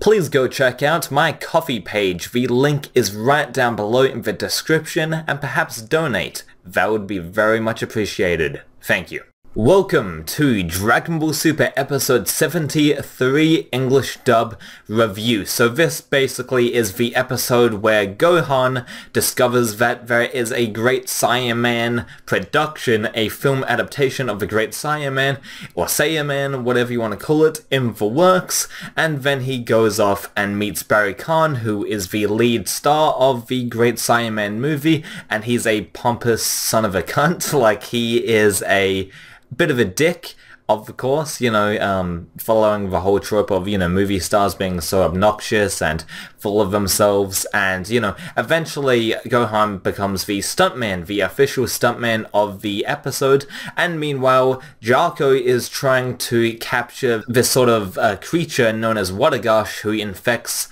please go check out my Ko-fi page. The link is right down below in the description, and perhaps donate. That would be very much appreciated. Thank you. Welcome to Dragon Ball Super episode 73 English dub review. So this basically is the episode where Gohan discovers that there is a Great Saiyaman production, a film adaptation of the Great Saiyaman, or Saiyaman, whatever you want to call it, in the works, and then he goes off and meets Barry Khan, who is the lead star of the Great Saiyaman movie, and he's a pompous son of a cunt. Like, he is a bit of a dick, of course, following the whole trope of, movie stars being so obnoxious and full of themselves, and, eventually Gohan becomes the stuntman, the official stuntman of the episode, and meanwhile, Jarko is trying to capture this sort of creature known as Wadagosh, who infects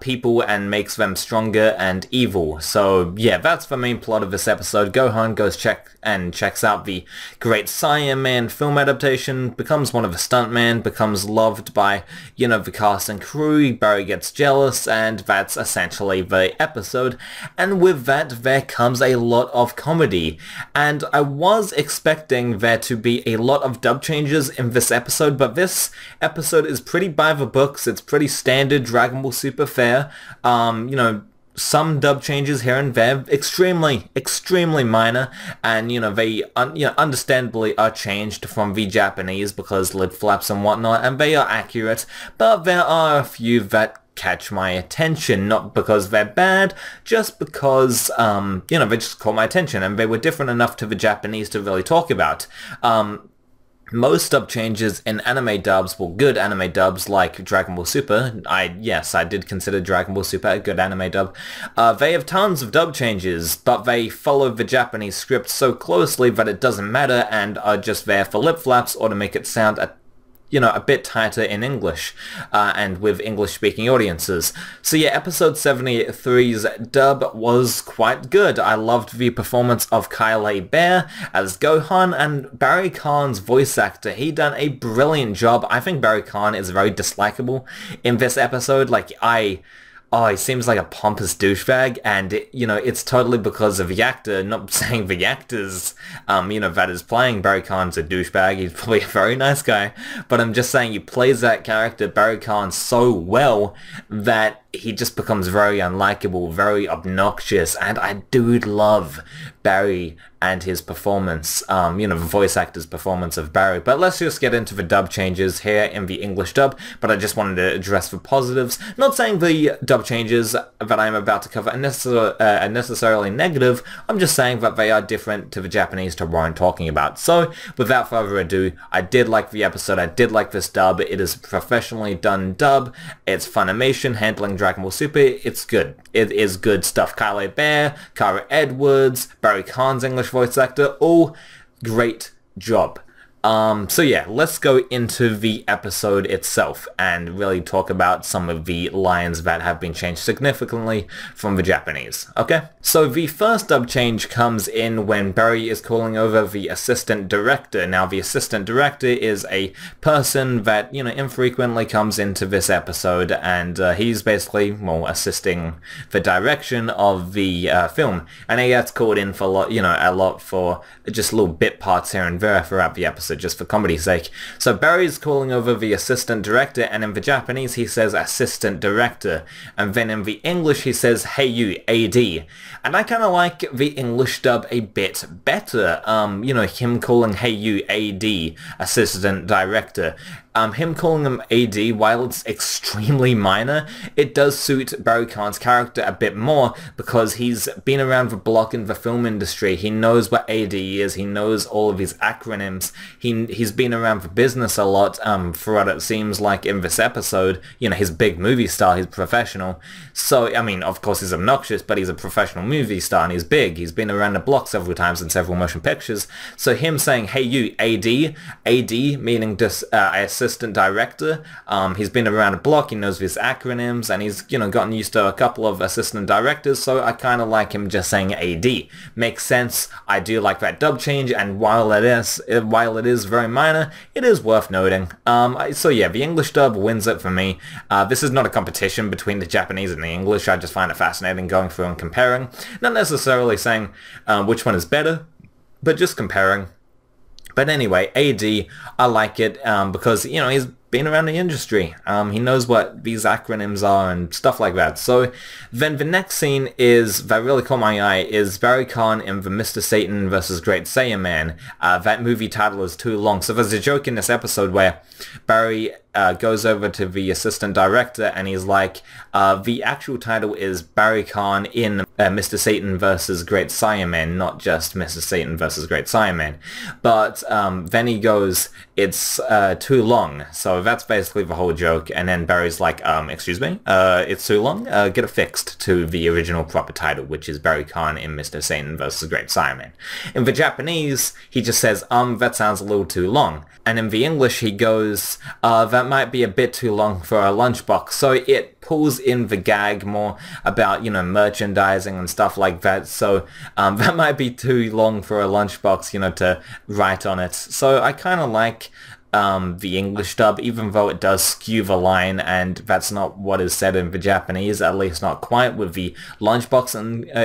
people and makes them stronger and evil. So, yeah, that's the main plot of this episode. Gohan goes checks out the Great Saiyaman film adaptation, becomes one of the stuntmen, becomes loved by, the cast and crew. Barry gets jealous, and that's essentially the episode. And with that, there comes a lot of comedy. And I was expecting there to be a lot of dub changes in this episode, but this episode is pretty by the books. It's pretty standard Dragon Ball Super fare. Some dub changes here and there, extremely minor, and they understandably are changed from the Japanese because lid flaps and whatnot, and they are accurate, but there are a few that catch my attention, not because they're bad, just because, they just caught my attention, and they were different enough to the Japanese to really talk about. Most dub changes in anime dubs, well, good anime dubs like Dragon Ball Super, I did consider Dragon Ball Super a good anime dub, they have tons of dub changes, but they follow the Japanese script so closely that it doesn't matter and are just there for lip flaps or to make it sound a bit tighter in English, and with English-speaking audiences. So yeah, episode 73's dub was quite good. I loved the performance of Kyle Bear as Gohan, and Barry Khan's voice actor. He done a brilliant job. I think Barry Khan is very dislikable in this episode. He seems like a pompous douchebag, and, it's totally because of the actor, not saying the actors, that is playing Barry Khan's a douchebag. He's probably a very nice guy, but I'm just saying he plays that character, Barry Khan, so well that he just becomes very unlikable, very obnoxious, and I do love Barry and his performance, the voice actor's performance of Barry. But let's just get into the dub changes here in the English dub, but I just wanted to address the positives. Not saying the dub changes that I'm about to cover are necessarily negative, I'm just saying that they are different to the Japanese to what I'm talking about. So, without further ado, I did like the episode, I did like this dub. It is a professionally done dub, it's Funimation handling Dragon Ball Super, it's good. It is good stuff. Kyle Bear, Kara Edwards, Barry Khan's English voice actor, all great job. So yeah, let's go into the episode itself and really talk about some of the lines that have been changed significantly from the Japanese, okay? So the first dub change comes in when Barry is calling over the assistant director. Now, the assistant director is a person that, infrequently comes into this episode, and he's basically, assisting the direction of the film. And he gets called in for a lot for just little bit parts here and there throughout the episode, just for comedy's sake. So Barry's calling over the assistant director, and in the Japanese he says assistant director, and then in the English he says hey you AD, and I kind of like the English dub a bit better. Him calling hey you AD, assistant director. Him calling him AD, while it's extremely minor, it does suit Barry Khan's character a bit more because he's been around the block in the film industry. He knows what AD is, he knows all of his acronyms, he's been around the business a lot, for what it seems like in this episode. His big movie star, he's professional. So, of course he's obnoxious, but he's a professional movie star and he's big. He's been around the block several times in several motion pictures. So him saying, hey you, AD meaning just, I assume assistant director. He's been around the block, he knows his acronyms, and he's, gotten used to a couple of assistant directors, so I kind of like him just saying AD. Makes sense. I do like that dub change, and while it is very minor, it is worth noting. So yeah, the English dub wins it for me. This is not a competition between the Japanese and the English. I just find it fascinating going through and comparing. Not necessarily saying which one is better, but just comparing. But anyway, AD, I like it because, he's been around the industry. He knows what these acronyms are and stuff like that. So then the next scene that really caught my eye is Barry Khan in the Mr. Satan vs. Great Saiyaman. That movie title is too long. So there's a joke in this episode where Barry goes over to the assistant director and he's like, the actual title is Barry Khan in Mr. Satan vs. Great Saiyaman, not just Mr. Satan vs. Great Saiyaman. But then he goes, it's too long. So that's basically the whole joke. And then Barry's like, excuse me, it's too long? Get it fixed to the original proper title, which is Barry Khan in Mr. Satan vs. Great Saiyaman. In the Japanese, he just says, that sounds a little too long. And in the English, he goes, that might be a bit too long for a lunchbox. So it pulls in the gag more about, merchandising and stuff like that. So that might be too long for a lunchbox, to write on it. So I kind of like the English dub, even though it does skew the line, and that's not what is said in the Japanese, at least not quite with the lunchbox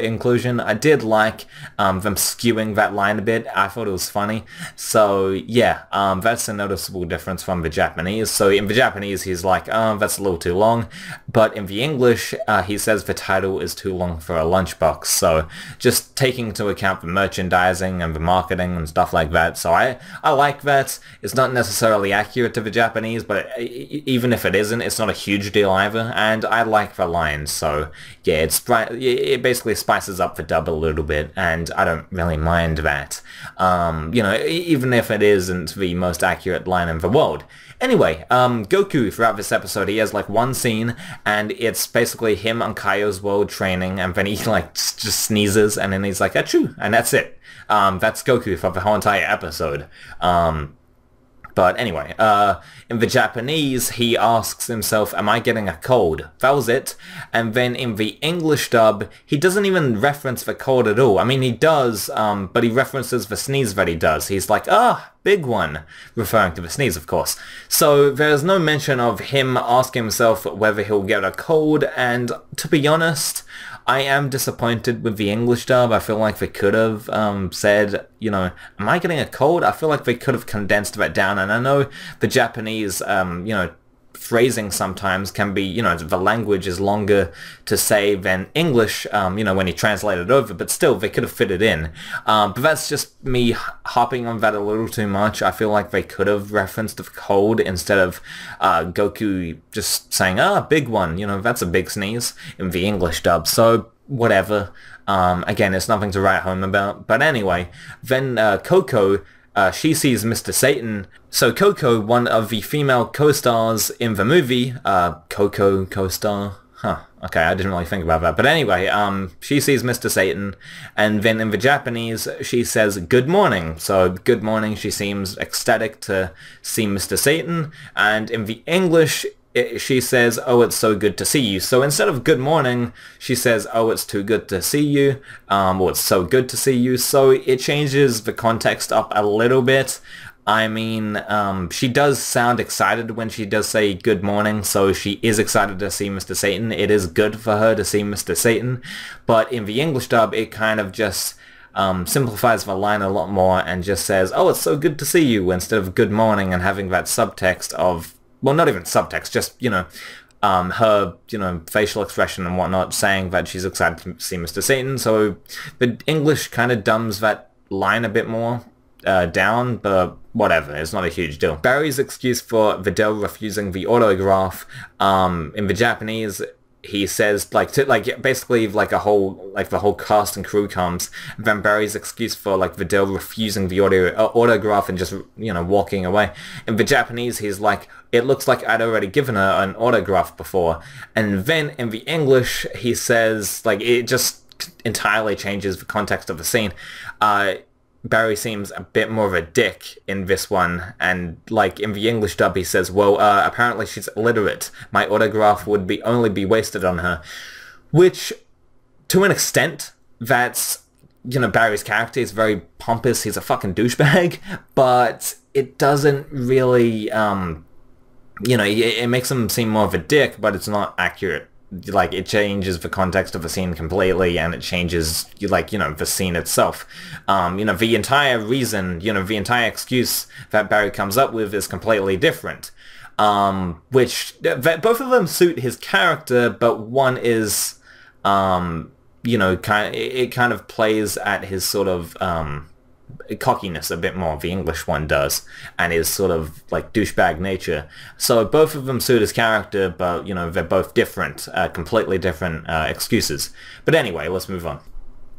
inclusion. I did like them skewing that line a bit. I thought it was funny. So yeah, that's a noticeable difference from the Japanese. So in the Japanese, he's like, that's a little too long. But in the English, he says the title is too long for a lunchbox. So just taking into account the merchandising and the marketing and stuff like that. So I like that. It's not necessarily accurate to the Japanese, but even if it isn't, it's not a huge deal either, and I like the lines, so yeah, it basically spices up the dub a little bit, and I don't really mind that, even if it isn't the most accurate line in the world. Anyway, Goku, throughout this episode, he has like one scene, and it's basically him on Kaio's world training, and then he like just sneezes, and then he's like, achoo, and that's it. That's Goku for the whole entire episode. But anyway, in the Japanese, he asks himself, am I getting a cold? That was it. And then in the English dub, he doesn't even reference the cold at all. I mean, he does, but he references the sneeze that he does. He's like, big one, referring to the sneeze, of course. So there's no mention of him asking himself whether he'll get a cold, and to be honest, I am disappointed with the English dub. I feel like they could have said, am I getting a cold? I feel like they could have condensed that down, and I know the Japanese, phrasing sometimes can be, the language is longer to say than English, when you translate it over, but still, they could have fit it in. But that's just me hopping on that a little too much. I feel like they could have referenced the cold instead of Goku just saying, big one, that's a big sneeze in the English dub, so whatever. Again, it's nothing to write home about. But anyway, then Coco, she sees Mr. Satan. So Coco, one of the female co-stars in the movie, Coco co-star? Okay, I didn't really think about that. But anyway, she sees Mr. Satan, and then in the Japanese, she says, good morning. So, good morning, she seems ecstatic to see Mr. Satan, and in the English, she says, oh, it's so good to see you. So instead of good morning, she says, oh, it's too good to see you, or it's so good to see you. So it changes the context up a little bit. I mean, she does sound excited when she does say good morning, so she is excited to see Mr. Satan. It is good for her to see Mr. Satan, but in the English dub, it kind of just simplifies the line a lot more and just says, oh, it's so good to see you, instead of good morning and having that subtext of, well, not even subtext, just, her, facial expression and whatnot, saying that she's excited to see Mr. Satan. So the English kind of dumbs that line a bit more down, but whatever, it's not a huge deal. Barry's excuse for Videl refusing the autograph, in the Japanese, he says, basically, the whole cast and crew comes, and then Barry's excuse for, Videl refusing the autograph and just, walking away. In the Japanese, he's like, it looks like I'd already given her an autograph before. And then in the English, he says, it just entirely changes the context of the scene. Barry seems a bit more of a dick in this one, and like in the English dub he says, well, apparently she's illiterate. My autograph would only be wasted on her. Which, to an extent, that's, you know, Barry's character is very pompous, he's a fucking douchebag, but it doesn't really, you know, it makes him seem more of a dick, but it's not accurate. Like, it changes the context of the scene completely, and it changes, like, you know, the scene itself. You know, the entire reason, you know, the entire excuse that Barry comes up with is completely different. Which, both of them suit his character, but one is, you know, it kind of plays at his sort of, cockiness a bit more. The English one does, and his sort of like douchebag nature. So both of them suit his character, but you know, they're both different, completely different excuses. But anyway, let's move on.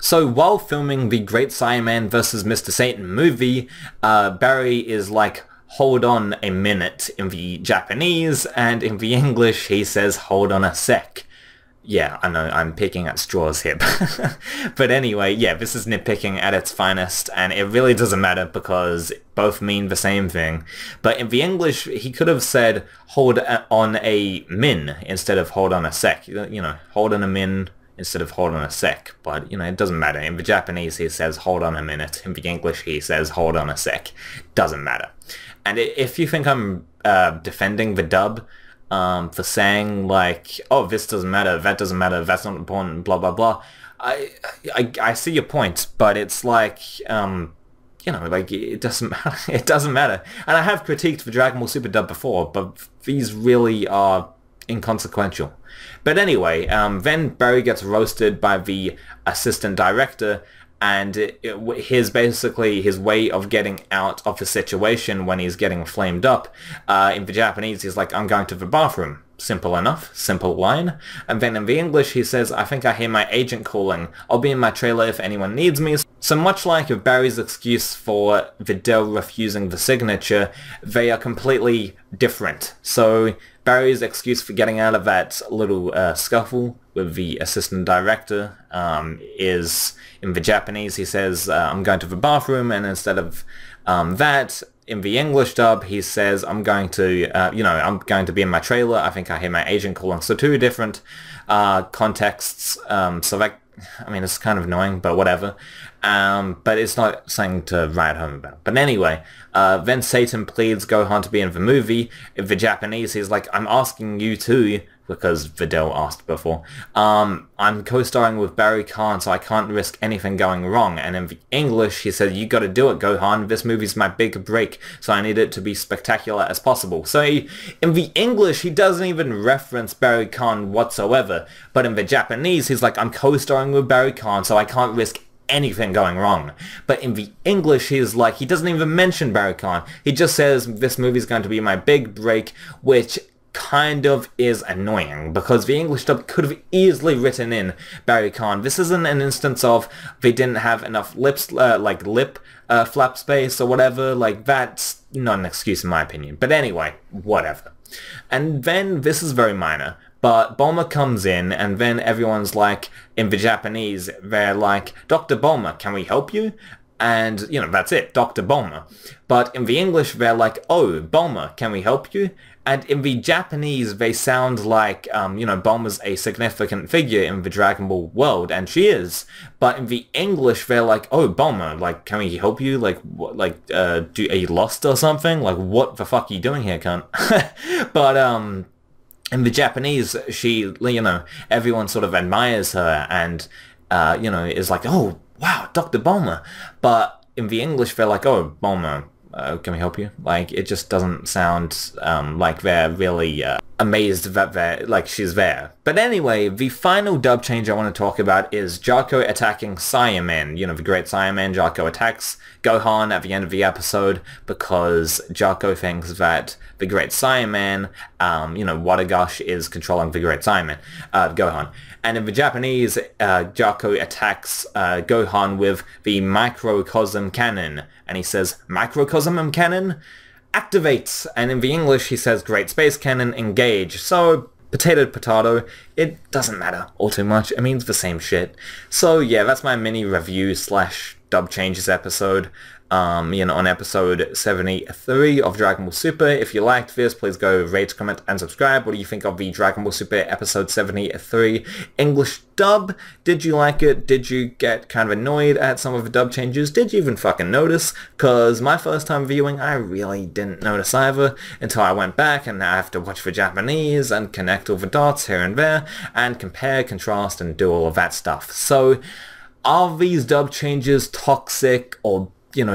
So while filming the Great Saiyaman vs. Mr. Satan movie, Barry is like, hold on a minute in the Japanese, and in the English he says, hold on a sec. Yeah, I know, I'm picking at straws here. But anyway, yeah, this is nitpicking at its finest, and it really doesn't matter because both mean the same thing. But in the English, he could have said, hold on a min instead of hold on a sec. You know, hold on a min instead of hold on a sec. But, you know, it doesn't matter. In the Japanese, he says, hold on a minute. In the English, he says, hold on a sec. Doesn't matter. And if you think I'm defending the dub, for saying like, oh, this doesn't matter, that doesn't matter, that's not important, blah blah blah. I see your point, but it's like, you know, like it doesn't matter. It doesn't matter. And I have critiqued the Dragon Ball Super dub before, but these really are inconsequential. But anyway, then Barry gets roasted by the assistant director, and basically his way of getting out of the situation when he's getting flamed up. In the Japanese, he's like, I'm going to the bathroom. Simple enough. Simple line. And then in the English, he says, I think I hear my agent calling. I'll be in my trailer if anyone needs me. So much like Barry's excuse for Videl refusing the signature, they are completely different. So Barry's excuse for getting out of that little scuffle with the assistant director is, in the Japanese, he says, I'm going to the bathroom, and instead of that, in the English dub, he says, I'm going to, you know, I'm going to be in my trailer, I think I hear my agent calling. So two different contexts, so that, I mean, it's kind of annoying, but whatever. But it's not something to write home about. But anyway, then Satan pleads Gohan to be in the movie. In the Japanese, he's like, I'm asking you too, because Videl asked before. I'm co-starring with Barry Khan, so I can't risk anything going wrong. And in the English, he said, you gotta do it, Gohan. This movie's my big break, so I need it to be spectacular as possible. So in the English, he doesn't even reference Barry Khan whatsoever. But in the Japanese, he's like, I'm co-starring with Barry Khan, so I can't risk anything going wrong. But in the English, he's like, he doesn't even mention Barry Khan. He just says, this movie's going to be my big break, which kind of is annoying, because the English dub could have easily written in Barry Khan. This isn't an instance of they didn't have enough lips, like lip flap space or whatever. Like, that's not an excuse in my opinion. But anyway, whatever. And then, this is very minor, but Bulma comes in, and then everyone's like, in the Japanese, they're like, Dr. Bulma, can we help you? And, you know, that's it, Dr. Bulma. But in the English, they're like, oh, Bulma, can we help you? And in the Japanese, they sound like, you know, Bulma's a significant figure in the Dragon Ball world, and she is. But in the English, they're like, oh, Bulma, like, can we help you? Like, what, like, are you lost or something? Like, what the fuck are you doing here, cunt? But, in the Japanese, she, you know, everyone sort of admires her and, you know, is like, oh, wow, Dr. Bulma. But in the English, they're like, oh, Bulma, can we help you? Like, it just doesn't sound like they're really amazed that like she's there. But anyway, the final dub change I want to talk about is Jaco attacking Saiyaman. You know, the Great Saiyaman. Jaco attacks Gohan at the end of the episode because Jaco thinks that the Great Saiyaman, you know, Wadagosh is controlling the Great Saiyaman, Gohan. And in the Japanese, Jaco attacks Gohan with the Microcosm Cannon. And he says, Microcosm Cannon? Activate! And in the English, he says, Great Space Cannon, engage. So, potato potato, it doesn't matter all too much. It means the same shit. So yeah, that's my mini review slash dub changes episode, on episode 73 of Dragon Ball Super. If you liked this, please go rate, comment, and subscribe. What do you think of the Dragon Ball Super episode 73 English dub? Did you like it? Did you get kind of annoyed at some of the dub changes? Did you even fucking notice? Because my first time viewing, I really didn't notice either until I went back and I have to watch the Japanese and connect all the dots here and there and compare, contrast, and do all of that stuff. So, are these dub changes toxic or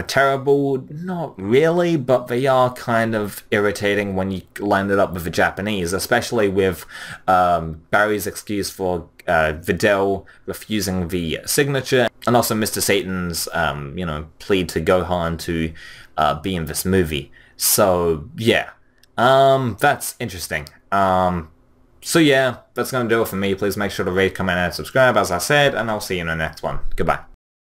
terrible? Not really, but they are kind of irritating when you line it up with the Japanese, especially with Barry's excuse for Videl refusing the signature, and also Mr. Satan's, plea to Gohan to be in this movie. So, yeah. That's interesting. So yeah, that's gonna do it for me. Please make sure to rate, comment, and subscribe, as I said, and I'll see you in the next one. Goodbye.